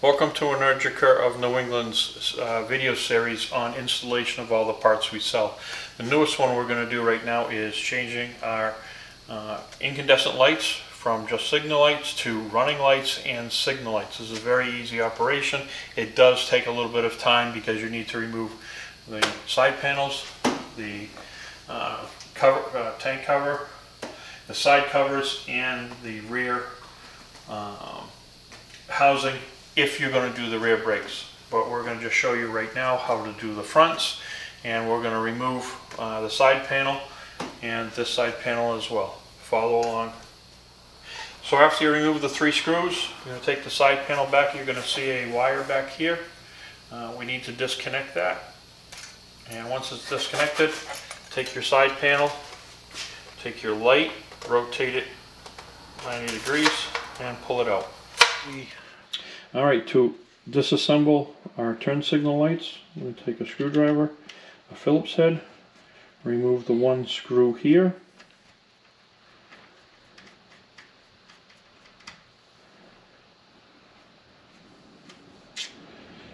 Welcome to Energica of New England's video series on installation of all the parts we sell. The newest one we're going to do right now is changing our incandescent lights from just signal lights to running lights and signal lights. This is a very easy operation. It does take a little bit of time because you need to remove the side panels, the tank cover, the side covers, and the rear housing if you're going to do the rear brakes. But we're going to just show you right now how to do the fronts, and we're going to remove the side panel and this side panel as well. Follow along. So after you remove the 3 screws, you're going to take the side panel back. You're going to see a wire back here. We need to disconnect that, and once it's disconnected, take your side panel, take your light, rotate it 90 degrees and pull it out. Alright, to disassemble our turn signal lights, I'm going to take a screwdriver, a Phillips head, remove the one screw here,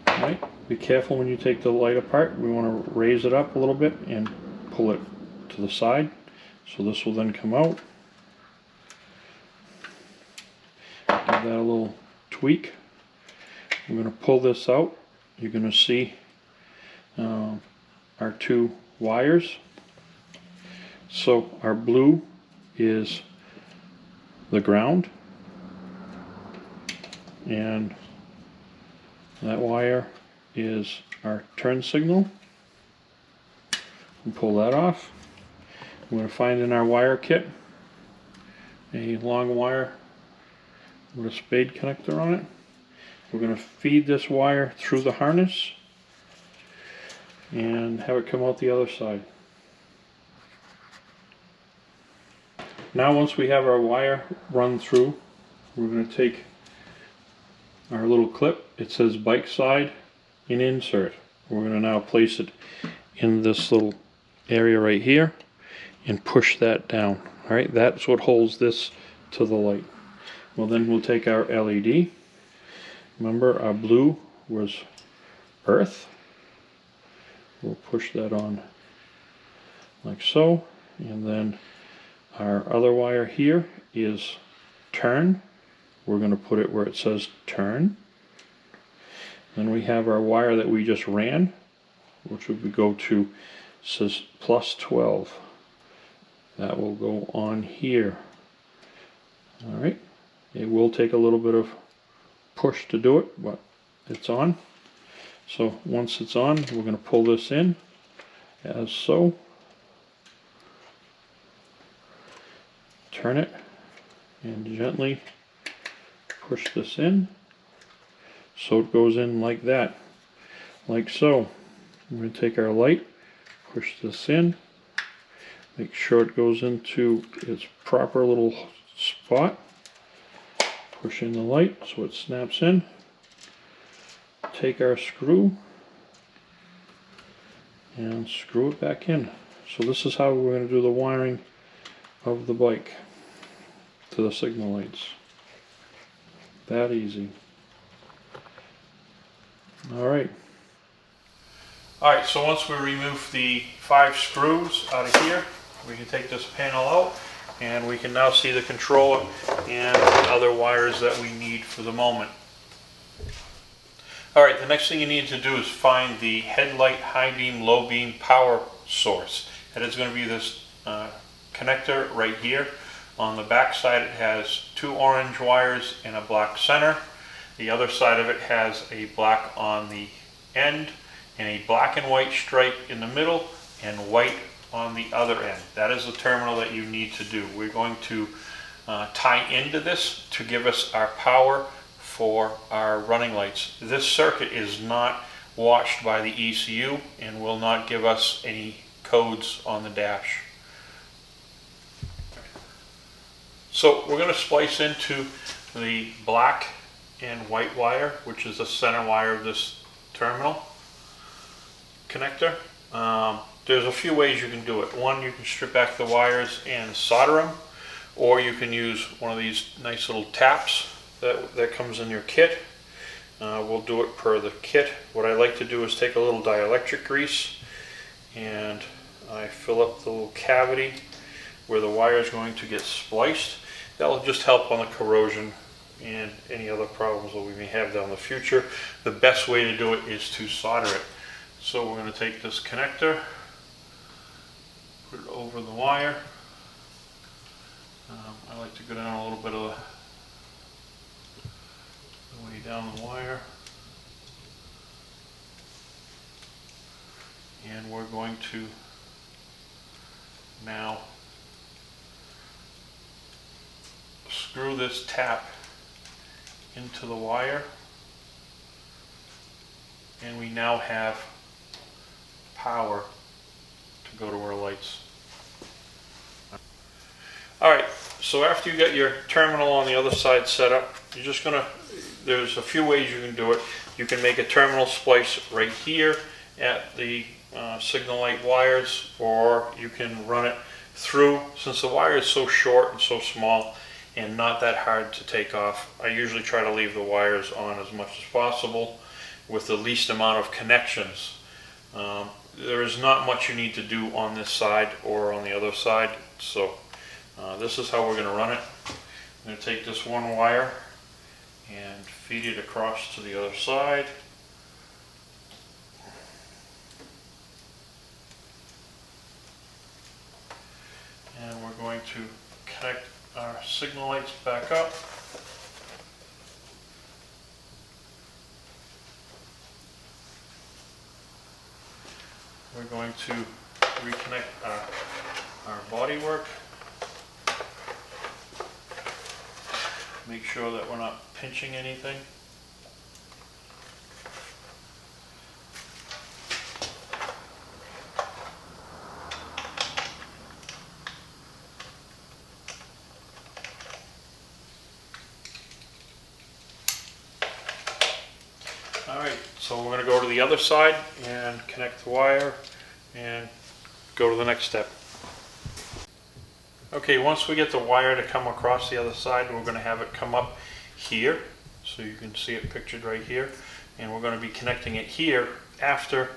alright, be careful when you take the light apart. We want to raise it up a little bit and pull it to the side, so this will then come out. Give that a little tweak. I'm going to pull this out. You're going to see our 2 wires. So our blue is the ground, and that wire is our turn signal. We'll pull that off. I'm going to find in our wire kit a long wire with a spade connector on it. We're going to feed this wire through the harness and have it come out the other side. Now once we have our wire run through, we're going to take our little clip. It says bike side and insert. We're going to now place it in this little area right here and push that down. Alright, that's what holds this to the light. Well, then we'll take our LED. Remember, our blue was earth. We'll push that on like so, and then our other wire here is turn. We're going to put it where it says turn. Then we have our wire that we just ran, which would go to, says plus 12. That will go on here. Alright, it will take a little bit of push to do it, but it's on. So once it's on, we're going to pull this in as so, turn it, and gently push this in so it goes in like that, like so. We're going to take our light, push this in, make sure it goes into its proper little spot. Push in the light so it snaps in. Take our screw and screw it back in. So this is how we're going to do the wiring of the bike to the signal lights. That easy. Alright. Alright, so once we remove the 5 screws out of here, we can take this panel out, and we can now see the controller and the other wires that we need for the moment. Alright, the next thing you need to do is find the headlight, high beam, low beam power source. That is going to be this connector right here. On the back side it has 2 orange wires in a black center. The other side of it has a black on the end and a black and white stripe in the middle and white on the other end. That is the terminal that you need to do. We're going to tie into this to give us our power for our running lights. This circuit is not watched by the ECU and will not give us any codes on the dash. So we're going to splice into the black and white wire, which is the center wire of this terminal connector. There's a few ways you can do it. One, you can strip back the wires and solder them, or you can use one of these nice little taps that comes in your kit. We'll do it per the kit. What I like to do is take a little dielectric grease and I fill up the little cavity where the wire is going to get spliced. That will just help on the corrosion and any other problems that we may have down the future. The best way to do it is to solder it. So we're going to take this connector, put it over the wire. I like to go down a little bit of the way down the wire. And we're going to now screw this tap into the wire, and we now have power to go to our lights. Alright, so after you get your terminal on the other side set up, you're just gonna, there's a few ways you can do it. You can make a terminal splice right here at the signal light wires, or you can run it through. Since the wire is so short and so small and not that hard to take off, I usually try to leave the wires on as much as possible with the least amount of connections. There is not much you need to do on this side or on the other side, so this is how we're going to run it. I'm going to take this one wire and feed it across to the other side. And we're going to connect our signal lights back up. We're going to reconnect our bodywork. Make sure that we're not pinching anything. Alright, so we're going to go to the other side and connect the wire and go to the next step. Okay, once we get the wire to come across the other side, we're going to have it come up here, so you can see it pictured right here, and we're going to be connecting it here after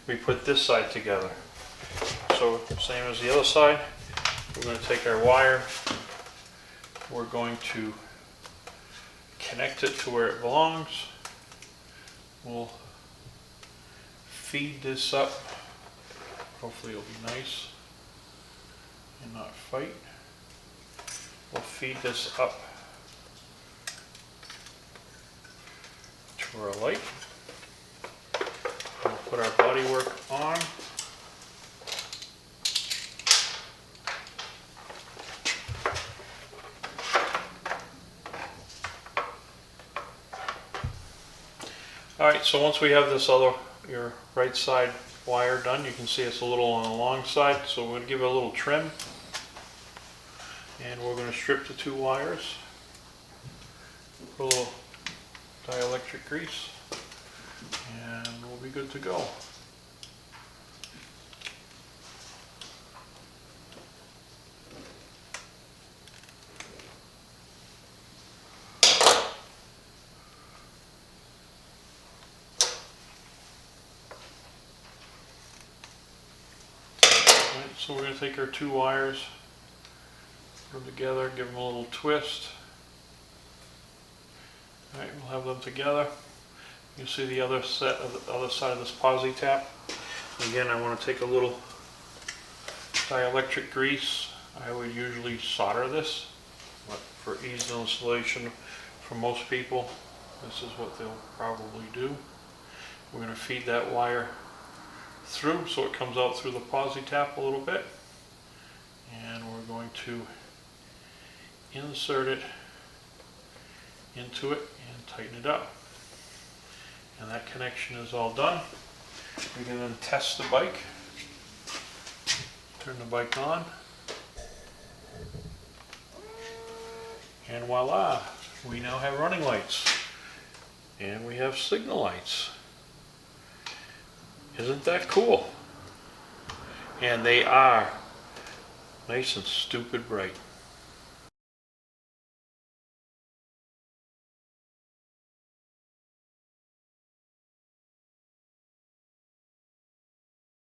we put this side together. So same as the other side, we're going to take our wire, we're going to connect it to where it belongs. We'll feed this up, hopefully it'll be nice and not fight. We'll feed this up to our light. We'll put our bodywork on. Alright, so once we have this your right side wire done, you can see it's a little on the long side, so we're going to give it a little trim. And we're going to strip the two wires, put a little dielectric grease, and we'll be good to go. So we're going to take our two wires, put them together, give them a little twist. Alright, we'll have them together. You see the other set of the other side of this posi tap. Again, I want to take a little dielectric grease. I would usually solder this, but for ease of installation for most people, this is what they'll probably do. We're going to feed that wire through so it comes out through the posi tap a little bit, and we're going to insert it into it and tighten it up, and that connection is all done. We can then test the bike, turn the bike on, and voila, we now have running lights and we have signal lights. Isn't that cool? And they are nice and stupid bright.